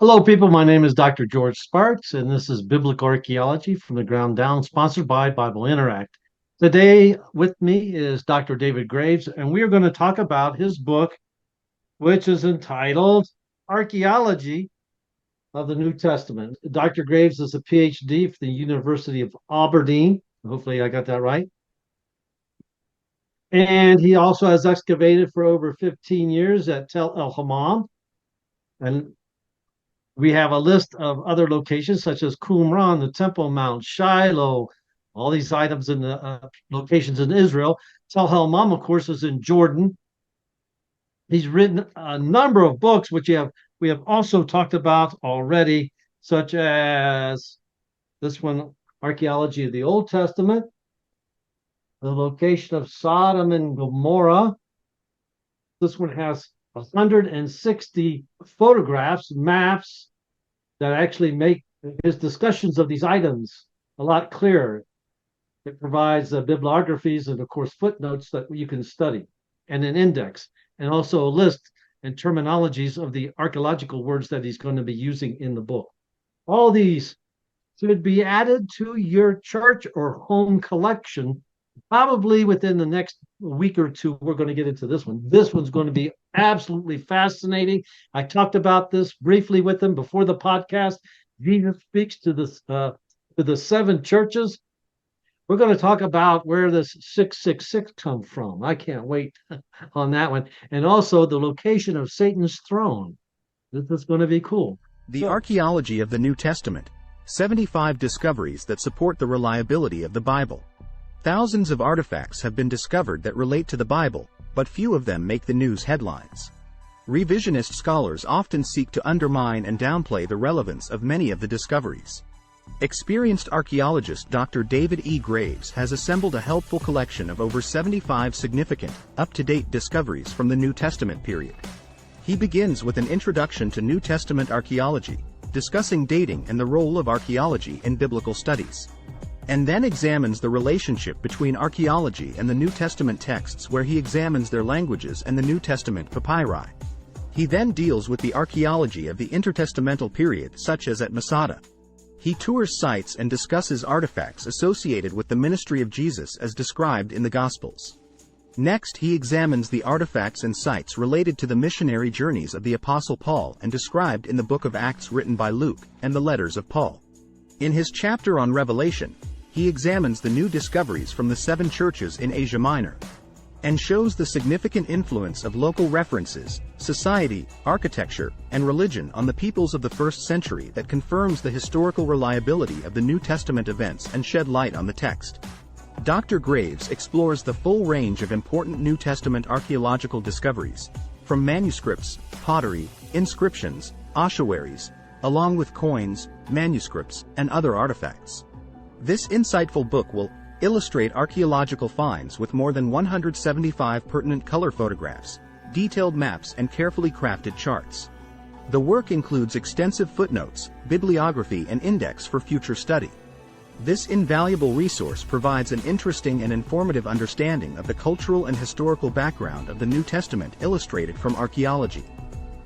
Hello, people. My name is Dr. George Sparks, and this is Biblical Archaeology from the Ground Down, sponsored by Bible Interact. Today with me is Dr. David Graves, and we are going to talk about his book, which is entitled Archaeology of the New Testament. Dr. Graves is a PhD from the University of Aberdeen. Hopefully, I got that right. And he also has excavated for over 15 years at Tel El Hammam. And we have a list of other locations such as Qumran, the Temple Mount, Shiloh, all these items in the locations in Israel. Tel El Hammam, of course, is in Jordan. He's written a number of books, which we have also talked about already, such as this one, Archaeology of the Old Testament, the location of Sodom and Gomorrah. This one has 160 photographs, maps that actually make his discussions of these items a lot clearer. It provides bibliographies and, of course, footnotes that you can study, and an index, and also a list and terminologies of the archaeological words that he's going to be using in the book. All these should be added to your church or home collection. Probably within the next week or two, we're going to get into this one. This one's going to be absolutely fascinating. I talked about this briefly with him before the podcast. Jesus speaks to the seven churches. We're going to talk about where this 666 come from. I can't wait on that one. And also the location of Satan's throne. This is going to be cool. The Archaeology of the New Testament. 75 discoveries that support the reliability of the Bible. Thousands of artifacts have been discovered that relate to the Bible, but few of them make the news headlines. Revisionist scholars often seek to undermine and downplay the relevance of many of the discoveries. Experienced archaeologist Dr. David E. Graves has assembled a helpful collection of over 75 significant, up-to-date discoveries from the New Testament period. He begins with an introduction to New Testament archaeology, discussing dating and the role of archaeology in biblical studies, and then examines the relationship between archaeology and the New Testament texts, where he examines their languages and the New Testament papyri. He then deals with the archaeology of the intertestamental period, such as at Masada. He tours sites and discusses artifacts associated with the ministry of Jesus as described in the Gospels. Next, he examines the artifacts and sites related to the missionary journeys of the Apostle Paul and described in the book of Acts written by Luke and the letters of Paul. In his chapter on Revelation, he examines the new discoveries from the seven churches in Asia Minor, and shows the significant influence of local references, society, architecture, and religion on the peoples of the first century that confirms the historical reliability of the New Testament events and shed light on the text. Dr. Graves explores the full range of important New Testament archaeological discoveries, from manuscripts, pottery, inscriptions, ossuaries, along with coins, manuscripts, and other artifacts. This insightful book will illustrate archaeological finds with more than 175 pertinent color photographs, detailed maps, and carefully crafted charts. The work includes extensive footnotes, bibliography, and index for future study. This invaluable resource provides an interesting and informative understanding of the cultural and historical background of the New Testament illustrated from archaeology.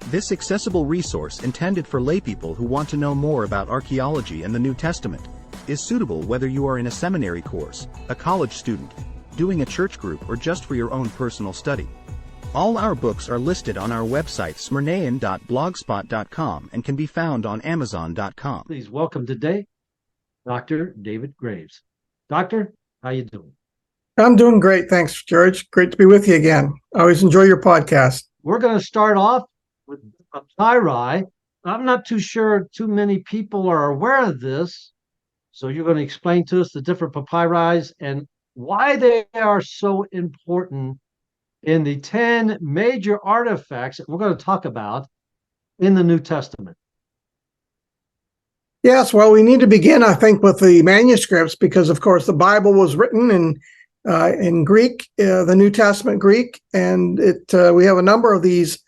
This accessible resource, intended for laypeople who want to know more about archaeology and the New Testament, is suitable whether you are in a seminary course, a college student, doing a church group, or just for your own personal study. All our books are listed on our website smyrnaean.blogspot.com and can be found on amazon.com. Please welcome today Dr. David Graves. Doctor, how you doing? I'm doing great. Thanks, George. Great to be with you again. I always enjoy your podcast. We're going to start off with papyri. I'm not too sure too many people are aware of this. So you're going to explain to us the different papyri and why they are so important in the 10 major artifacts that we're going to talk about in the New Testament. Yes, well, we need to begin, I think, with the manuscripts because, of course, the Bible was written in Greek, the New Testament Greek, and we have a number of these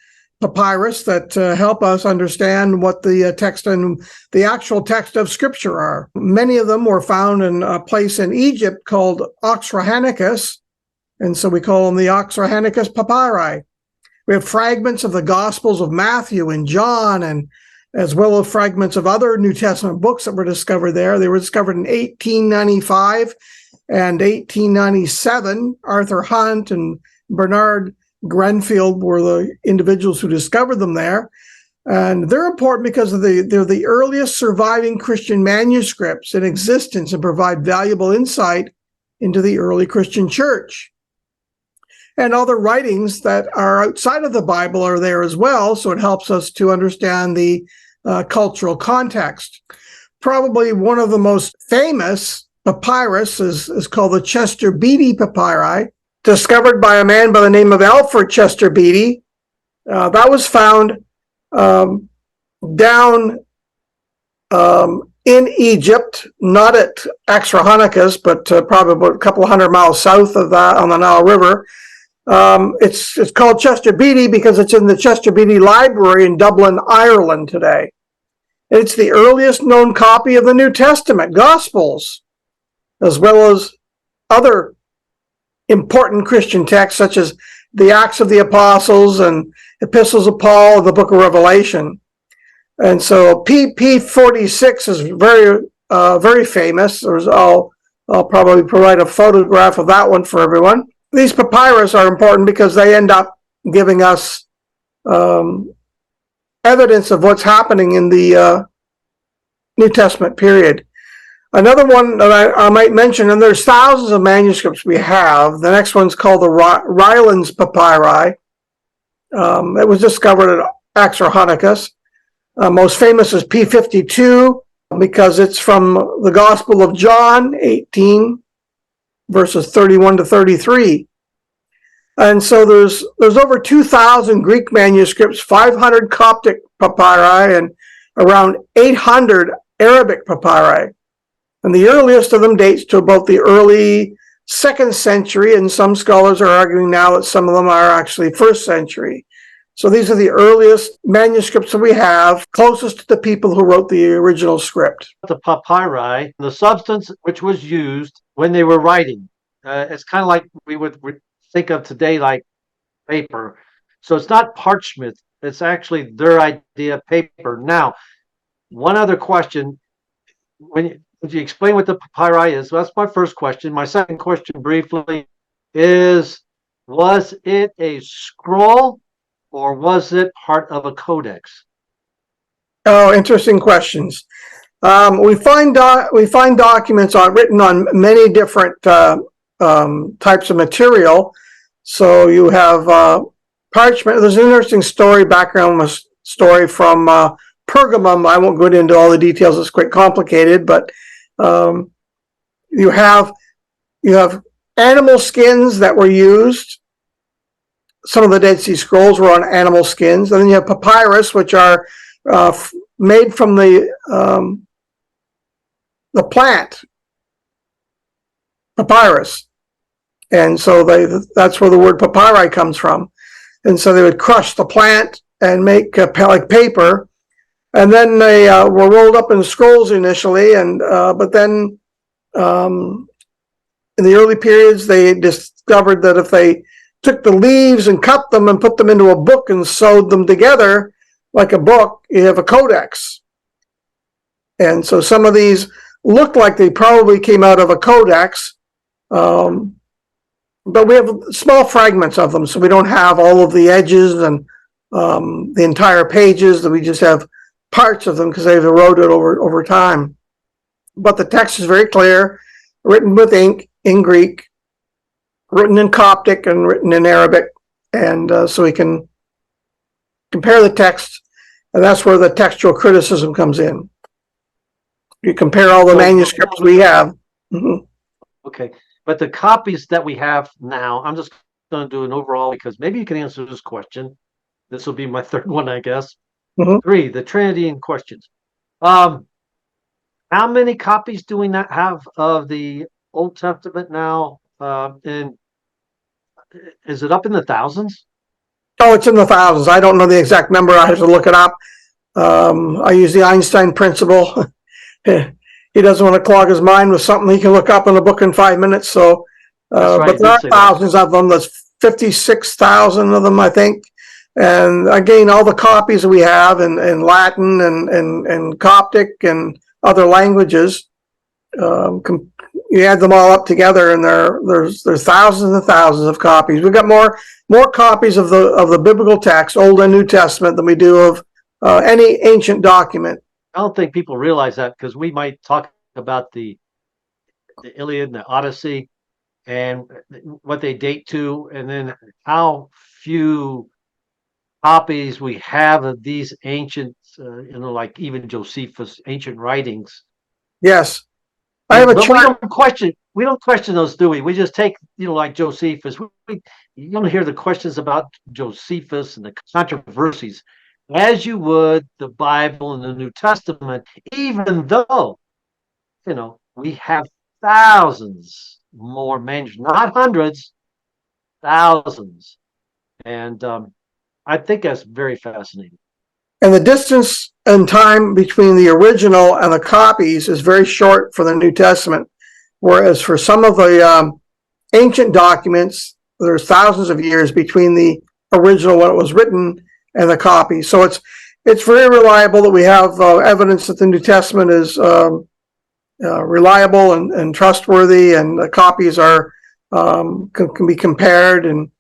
papyrus that help us understand what the text and the actual text of Scripture are. Many of them were found in a place in Egypt called Oxyrhynchus, and so we call them the Oxyrhynchus papyri. We have fragments of the Gospels of Matthew and John and as well as fragments of other New Testament books that were discovered there. They were discovered in 1895 and 1897. Arthur Hunt and Bernard Grenfield were the individuals who discovered them there. And they're important because they're the earliest surviving Christian manuscripts in existence and provide valuable insight into the early Christian church. And other writings that are outside of the Bible are there as well, so it helps us to understand the cultural context. Probably one of the most famous papyrus is called the Chester Beatty Papyri, discovered by a man by the name of Alfred Chester Beatty. That was found down in Egypt, not at Axrahonikas, but probably about a couple of hundred miles south of that on the Nile River. It's called Chester Beatty because it's in the Chester Beatty Library in Dublin, Ireland today. It's the earliest known copy of the New Testament, Gospels, as well as other important Christian texts such as the Acts of the Apostles and Epistles of Paul and the Book of Revelation. And so PP46 is very famous. I'll probably provide a photograph of that one for everyone. These papyrus are important because they end up giving us evidence of what's happening in the New Testament period. Another one that I might mention, and there's thousands of manuscripts we have. The next one's called the Rylands Papyri. It was discovered at Axrahonikas. Most famous is P52 because it's from the Gospel of John 18, verses 31 to 33. And so there's over 2,000 Greek manuscripts, 500 Coptic papyri, and around 800 Arabic papyri. And the earliest of them dates to about the early 2nd century, and some scholars are arguing now that some of them are actually 1st century. So these are the earliest manuscripts that we have, closest to the people who wrote the original script. The papyri, the substance which was used when they were writing. It's kind of like we would think of today like paper. So it's not parchment. It's actually their idea of paper. Now, one other question. Would you explain what the papyri is? Well, that's my first question. My second question briefly is, was it a scroll or was it part of a codex? Oh, interesting questions. We find documents written on many different types of material. So you have parchment. There's an interesting background story from Pergamum. I won't go into all the details. It's quite complicated, but you have animal skins that were used. Some of the Dead Sea Scrolls were on animal skins, and then you have papyrus, which are made from the plant papyrus, and so that's where the word papyri comes from. And so they would crush the plant and make like paper, and then they were rolled up in scrolls initially, and but then in the early periods they discovered that if they took the leaves and cut them and put them into a book and sewed them together like a book, you have a codex. And so some of these look like they probably came out of a codex, but we have small fragments of them, so we don't have all of the edges and the entire pages. That we just have parts of them because they've eroded over time. But the text is very clear, written with ink in Greek, written in Coptic, and written in Arabic, and so we can compare the text, and that's where the textual criticism comes in. You compare all the manuscripts we have. Mm-hmm. Okay, but the copies that we have now, I'm just going to do an overall because maybe you can answer this question. This will be my third one, I guess. Mm-hmm. 3, the Trinity in questions. How many copies do we not have of the Old Testament now? And is it up in the thousands? Oh, it's in the thousands. I don't know the exact number. I have to look it up. I use the Einstein principle. He doesn't want to clog his mind with something he can look up in a book in 5 minutes. So, right, but there are thousands of them. There's 56,000 of them, I think. And again, all the copies that we have in Latin and Coptic and other languages, you add them all up together, and there's thousands and thousands of copies. We've got more copies of the biblical text, Old and New Testament, than we do of any ancient document. I don't think people realize that, because we might talk about the Iliad and the Odyssey and what they date to, and then how few copies we have of these ancient, like even Josephus' ancient writings. Yes, I have a But chart. we don't question those, do we? We just take, like Josephus. You don't hear the questions about Josephus and the controversies as you would the Bible and the New Testament, even though, we have thousands more manuscripts, not hundreds, thousands. And I think that's very fascinating. And the distance in time between the original and the copies is very short for the New Testament, whereas for some of the ancient documents, there's thousands of years between the original when it was written and the copy. So it's very reliable that we have evidence that the New Testament is reliable and trustworthy, and the copies are can be compared, and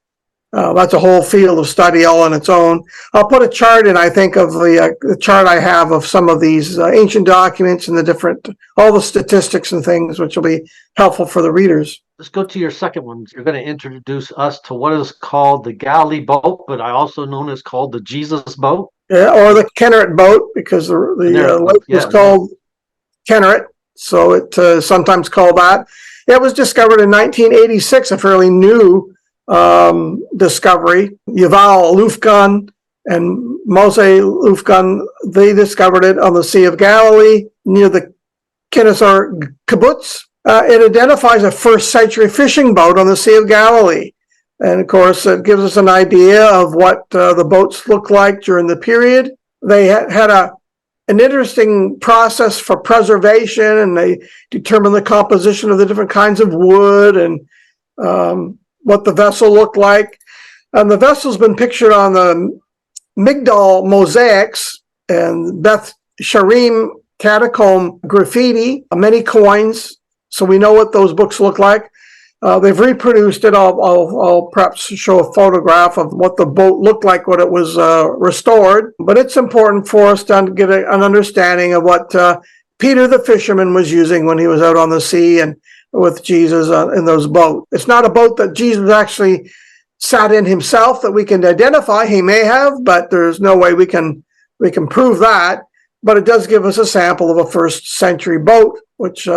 that's a whole field of study all on its own. I'll put a chart in, I think, of the chart I have of some of these ancient documents and all the statistics and things, which will be helpful for the readers. Let's go to your second one. You're going to introduce us to what is called the Galilee boat, but I also known as called the Jesus boat. Yeah, or the Kinneret boat, because the lake was called Kinneret, so it's sometimes called that. It was discovered in 1986, a fairly new discovery. Yuval Lufgun and Mose Lufgun, they discovered it on the Sea of Galilee near the Kennesaw kibbutz. It identifies a first century fishing boat on the Sea of Galilee. And of course, it gives us an idea of what the boats looked like during the period. They had an interesting process for preservation, and they determined the composition of the different kinds of wood and what the vessel looked like. And the vessel's been pictured on the Migdal mosaics and Beth Sharim catacomb graffiti, many coins. So we know what those books look like. They've reproduced it. I'll perhaps show a photograph of what the boat looked like when it was restored. But it's important for us to get an understanding of what Peter the fisherman was using when he was out on the sea and with Jesus in those boats. It's not a boat that Jesus actually sat in himself that we can identify. He may have, but there's no way we can prove that. But it does give us a sample of a first century boat, which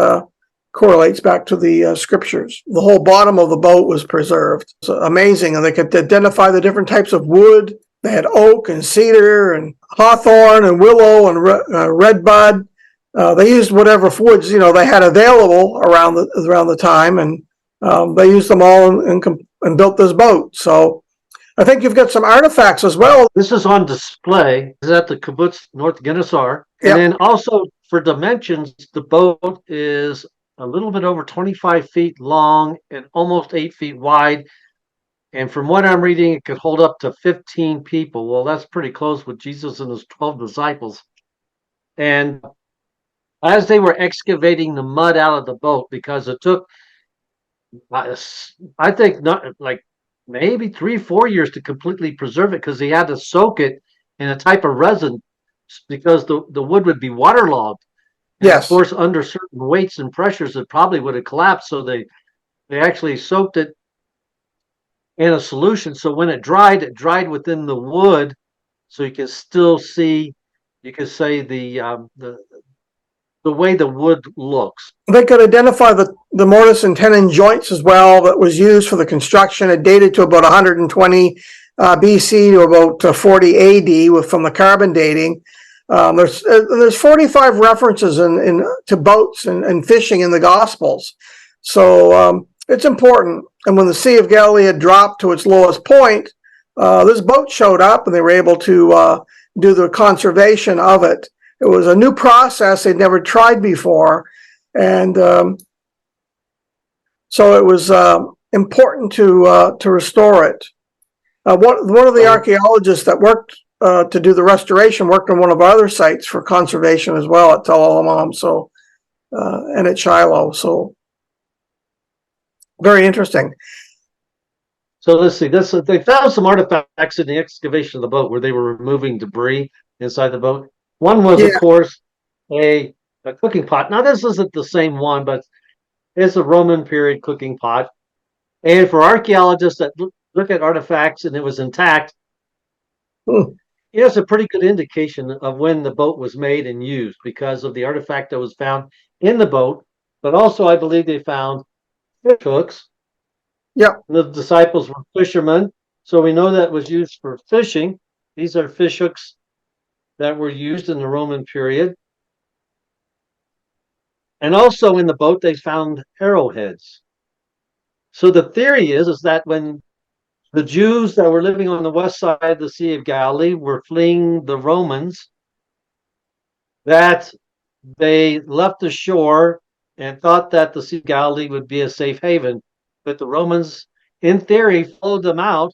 correlates back to the scriptures. The whole bottom of the boat was preserved. It's amazing. And they could identify the different types of wood. They had oak and cedar and hawthorn and willow and redbud. They used whatever woods they had available around the time, and they used them all and built this boat. So I think you've got some artifacts as well. This is on display. This is at the kibbutz North Gennesaar. Yep. And then also for dimensions, the boat is a little bit over 25 feet long and almost 8 feet wide. And from what I'm reading, it could hold up to 15 people. Well, that's pretty close with Jesus and his 12 disciples. And as they were excavating the mud out of the boat, because it took, I think, not like maybe 3-4 years to completely preserve it, because they had to soak it in a type of resin because the wood would be waterlogged. And Yes. of course, under certain weights and pressures, it probably would have collapsed. So they actually soaked it in a solution. So when it dried within the wood, so you can still see, you could say the way the wood looks. They could identify the mortise and tenon joints as well that was used for the construction. It dated to about 120 BC to about 40 AD from the carbon dating. There's 45 references to boats and fishing in the Gospels. So it's important. And when the Sea of Galilee had dropped to its lowest point, this boat showed up, and they were able to do the conservation of it. It was a new process they'd never tried before. And so it was important to restore it. One of the Oh. archaeologists that worked to do the restoration worked on one of our other sites for conservation as well at Tel El-Hammam, so and at Shiloh. So very interesting. So let's see. They found some artifacts in the excavation of the boat where they were removing debris inside the boat. One was, of Yeah. course, a cooking pot. Now, this isn't the same one, but it's a Roman period cooking pot. And for archaeologists that look at artifacts and it was intact, Hmm. it's a pretty good indication of when the boat was made and used because of the artifact that was found in the boat. But also, I believe they found fish hooks. Yep. The disciples were fishermen, so we know that was used for fishing. These are fish hooks that were used in the Roman period. And also in the boat, they found arrowheads. So the theory is that when the Jews that were living on the west side of the Sea of Galilee were fleeing the Romans, that they left the shore and thought that the Sea of Galilee would be a safe haven. But the Romans, in theory, followed them out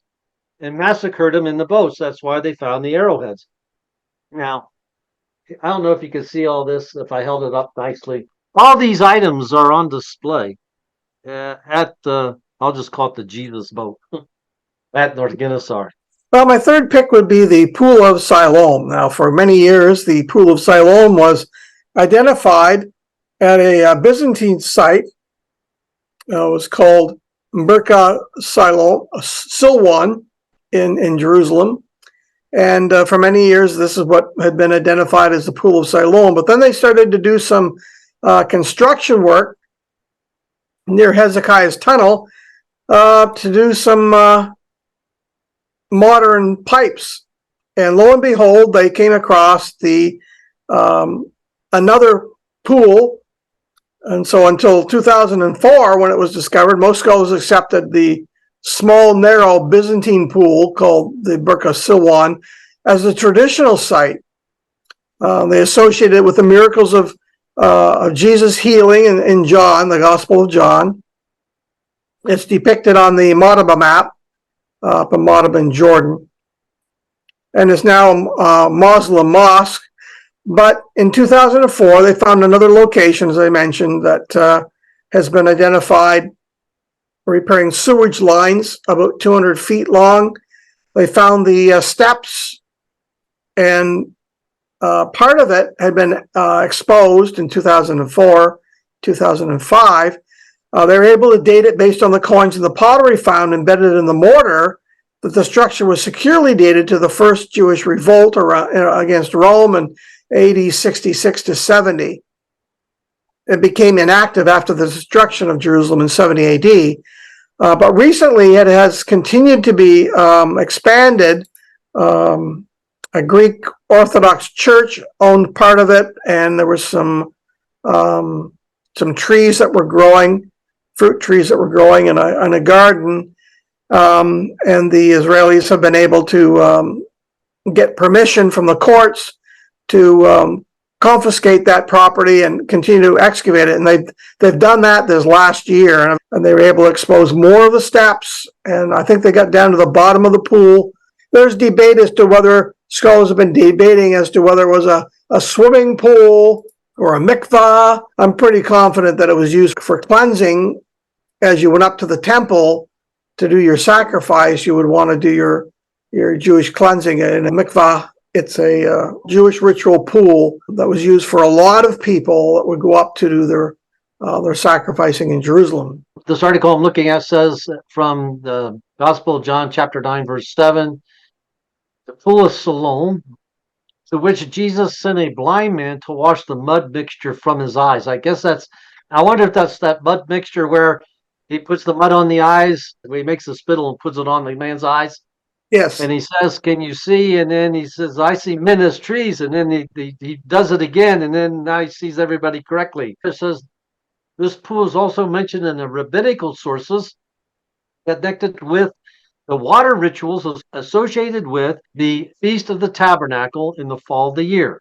and massacred them in the boats. That's why they found the arrowheads. Now, I don't know if you can see all this if I held it up nicely. All these items are on display at the, I'll just call it the Jesus boat at North Gennesaret. Well, my third pick would be the Pool of Siloam. Now, for many years, the Pool of Siloam was identified at a Byzantine site. It was called Birka Silwan in Jerusalem. And for many years, this is what had been identified as the Pool of Siloam. But then they started to do some construction work near Hezekiah's tunnel to do some modern pipes. And lo and behold, they came across the another pool. And so until 2004, when it was discovered, most scholars accepted the small, narrow Byzantine pool called the Birka Silwan as the traditional site. They associated it with the miracles of Jesus healing in John, the Gospel of John. It's depicted on the Madaba map up in Madaba in Jordan. And it's now a Muslim mosque. But in 2004, they found another location, as I mentioned, that has been identified repairing sewage lines about 200 feet long. They found the steps, and part of it had been exposed in 2004, 2005. They were able to date it based on the coins and the pottery found embedded in the mortar, that the structure was securely dated to the first Jewish revolt against Rome in AD 66 to 70. It became inactive after the destruction of Jerusalem in 70 AD. But recently it has continued to be expanded. A Greek Orthodox church owned part of it, and there was some trees that were growing, fruit trees that were growing in a garden. And the Israelis have been able to get permission from the courts to confiscate that property and continue to excavate it. And they've done that this last year, and they were able to expose more of the steps. And I think they got down to the bottom of the pool. There's debate as to whether scholars have been debating as to whether it was a swimming pool or a mikvah. I'm pretty confident that it was used for cleansing. As you went up to the temple to do your sacrifice, you would want to do your Jewish cleansing in a mikvah. It's a Jewish ritual pool that was used for a lot of people that would go up to do their sacrificing in Jerusalem. This article I'm looking at says from the Gospel of John, chapter 9, verse 7, the pool of Siloam, to which Jesus sent a blind man to wash the mud mixture from his eyes. I wonder if that's that mud mixture where he puts the mud on the eyes, he makes the spittle and puts it on the man's eyes. Yes. And he says, "Can you see?" And then he says, "I see men as trees." And then he does it again, and then now he sees everybody correctly. It says this pool is also mentioned in the rabbinical sources connected with the water rituals associated with the Feast of the Tabernacle in the fall of the year.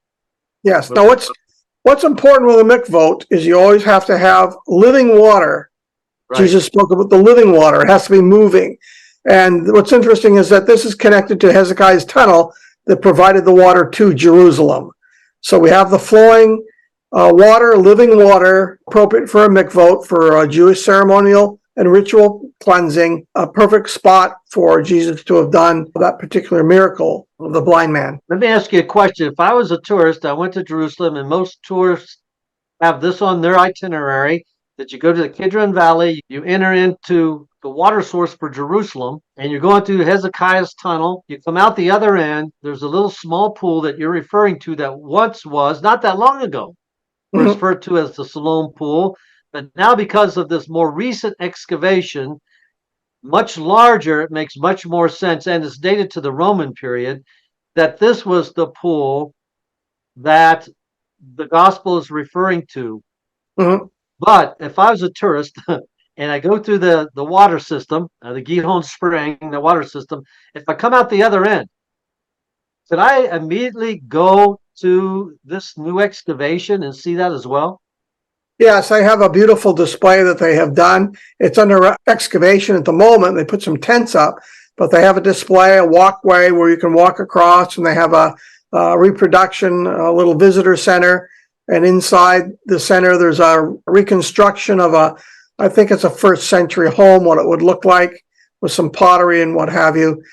Yes. Now, what's important with a mikvot is you always have to have living water. Right. Jesus spoke about the living water. It has to be moving. And what's interesting is that this is connected to Hezekiah's tunnel that provided the water to Jerusalem. So we have the flowing water, living water, appropriate for a mikvot, for Jewish ceremonial and ritual cleansing, a perfect spot for Jesus to have done that particular miracle of the blind man. Let me ask you a question. If I was a tourist, I went to Jerusalem, and most tourists have this on their itinerary, that you go to the Kidron Valley, you enter into the water source for Jerusalem, and you're going through Hezekiah's tunnel. You come out the other end, there's a little small pool that you're referring to that once was, not that long ago, referred to as the Siloam Pool. But now, because of this more recent excavation, much larger, it makes much more sense, and it's dated to the Roman period, that this was the pool that the gospel is referring to. Mm-hmm. But if I was a tourist and I go through the water system, the Gihon Spring, the water system, if I come out the other end, could I immediately go to this new excavation and see that as well? Yes, they have a beautiful display that they have done. It's under excavation at the moment. They put some tents up, but they have a display, a walkway where you can walk across, and they have a reproduction, a little visitor center. And inside the center, there's a reconstruction of I think it's a first century home, what it would look like, with some pottery and what have you.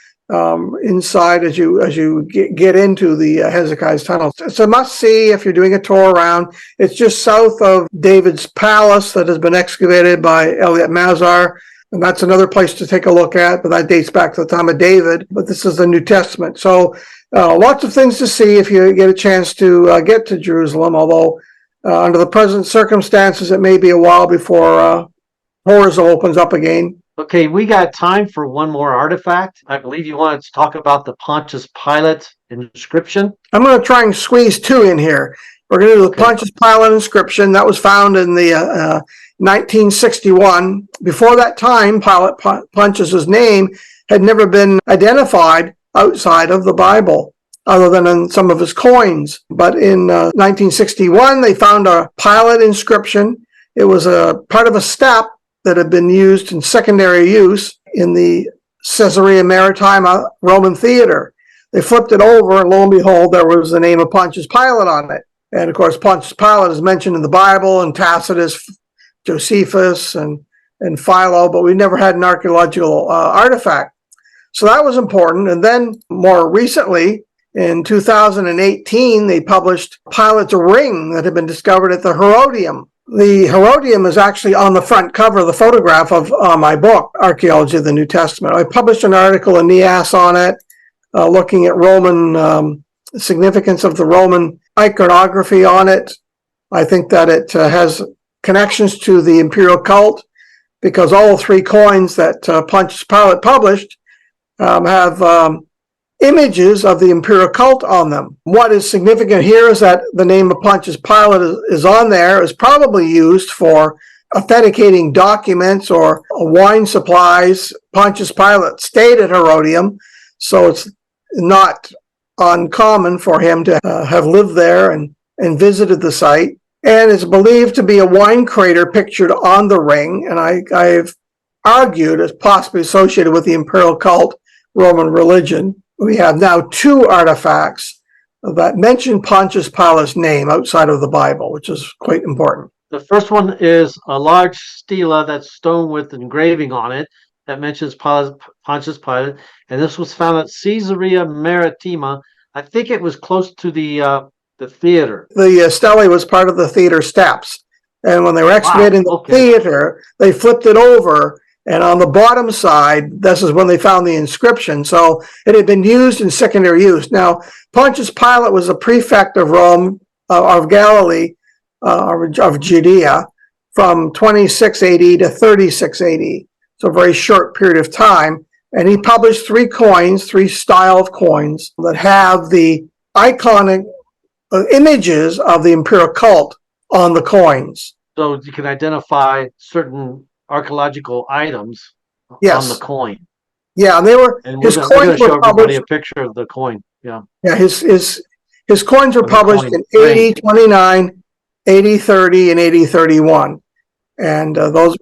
Inside as you get into the Hezekiah's tunnel. It's a must-see if you're doing a tour around. It's just south of David's palace that has been excavated by Elliot Mazar, and that's another place to take a look at, but that dates back to the time of David, but this is the New Testament. So lots of things to see if you get a chance to get to Jerusalem, although under the present circumstances, it may be a while before tourism opens up again. Okay, we got time for one more artifact. I believe you wanted to talk about the Pontius Pilate inscription. I'm going to try and squeeze two in here. We're going to do the Pontius Pilate inscription that was found in the 1961. Before that time, Pontius's name had never been identified outside of the Bible, other than in some of his coins. But in 1961, they found a Pilate inscription. It was a part of a step that had been used in secondary use in the Caesarea Maritima Roman theater. They flipped it over, and lo and behold, there was the name of Pontius Pilate on it. And of course, Pontius Pilate is mentioned in the Bible, and Tacitus, Josephus, and Philo, but we never had an archaeological artifact. So that was important. And then more recently, in 2018, they published Pilate's ring that had been discovered at the Herodium. The Herodium is actually on the front cover of the photograph of my book, Archaeology of the New Testament. I published an article in NIAS on it, looking at Roman significance of the Roman iconography on it. I think that it has connections to the imperial cult, because all three coins that Pontius Pilate published have images of the imperial cult on them. What is significant here is that the name of Pontius Pilate is on there, is probably used for authenticating documents or wine supplies. Pontius Pilate stayed at Herodium, so it's not uncommon for him to have lived there and visited the site. And it's believed to be a wine crater pictured on the ring, and I've argued it's possibly associated with the imperial cult Roman religion. We have now two artifacts that mention Pontius Pilate's name outside of the Bible, which is quite important. The first one is a large stela that's stone with engraving on it that mentions Pontius Pilate, and this was found at Caesarea Maritima. I think it was close to the theater. The stele was part of the theater steps, and when they were excavating the theater, they flipped it over. And on the bottom side, this is when they found the inscription. So it had been used in secondary use. Now, Pontius Pilate was a prefect of Rome, of Galilee, of Judea, from 26 AD to 36 AD. So a very short period of time. And he published three style of coins that have the iconic images of the imperial cult on the coins. So you can identify certain archaeological items on the coin. Yeah, and they were his coins were published. A picture of the coin. Yeah. Yeah, his coins were published in AD 29, AD 30, and AD 31. And those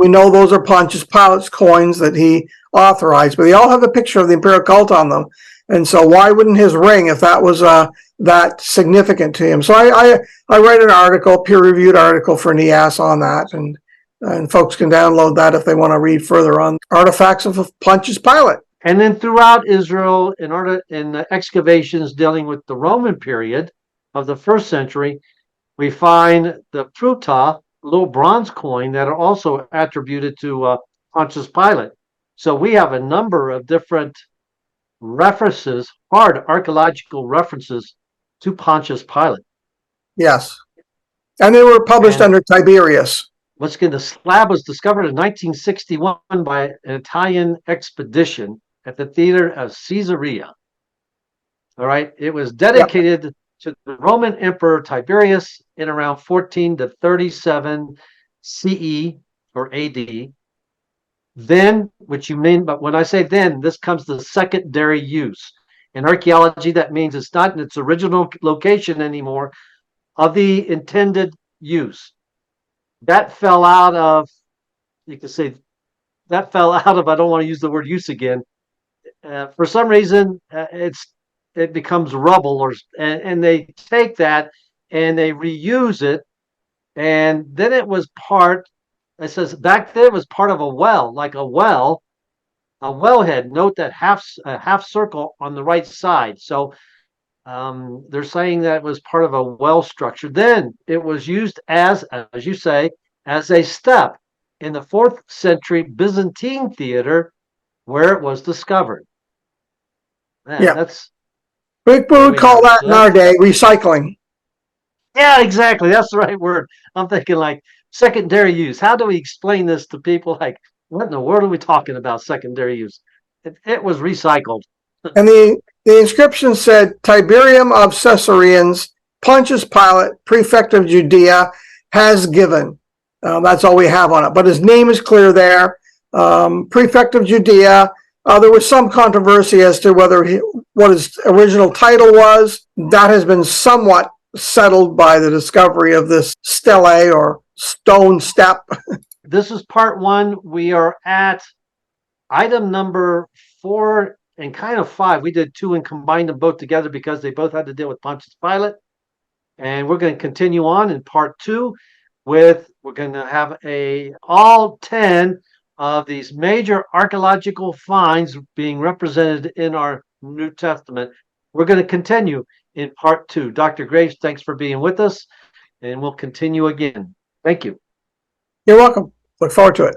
are Pontius Pilate's coins that he authorized, but they all have a picture of the imperial cult on them. And so why wouldn't his ring, if that was that significant to him? So I write an article, peer-reviewed article for NIAS on that, and folks can download that if they want to read further on artifacts of Pontius Pilate. And then throughout Israel, in the excavations dealing with the Roman period of the 1st century, we find the pruta, little bronze coin, that are also attributed to Pontius Pilate. So we have a number of different references, hard archaeological references to Pontius Pilate. Yes. And they were published under Tiberius. Once again, the slab was discovered in 1961 by an Italian expedition at the theater of Caesarea. All right. It was dedicated to the Roman Emperor Tiberius in around 14 to 37 CE or AD. Then, which you mean, but when I say then, this comes to secondary use. In archaeology, that means it's not in its original location anymore of the intended use. That fell out of, you could say, that fell out of, I don't want to use the word use again. For some reason, it becomes rubble, and they take that and they reuse it. And then it was it says back then it was part of a well, like a wellhead. Note that half circle on the right side. So they're saying that it was part of a well structure. Then it was used as you say, as a step in the 4th century Byzantine theater where it was discovered. Man, that's we would call that in our day recycling. Yeah, exactly. That's the right word. I'm thinking like secondary use. How do we explain this to people? Like, what in the world are we talking about? Secondary use. It was recycled. And the inscription said, Tiberium of Caesareans, Pontius Pilate, prefect of Judea, has given. That's all we have on it. But his name is clear there. Prefect of Judea. There was some controversy as to what his original title was. That has been somewhat settled by the discovery of this stele or stone step. This is part 1. We are at item number 4 and kind of 5. We did 2 and combined them both together because they both had to deal with Pontius Pilate. And we're going to continue on in part 2 we're going to have all 10 of these major archaeological finds being represented in our New Testament. We're going to continue in part 2. Dr. Graves, thanks for being with us, and we'll continue again. Thank you. You're welcome. Look forward to it.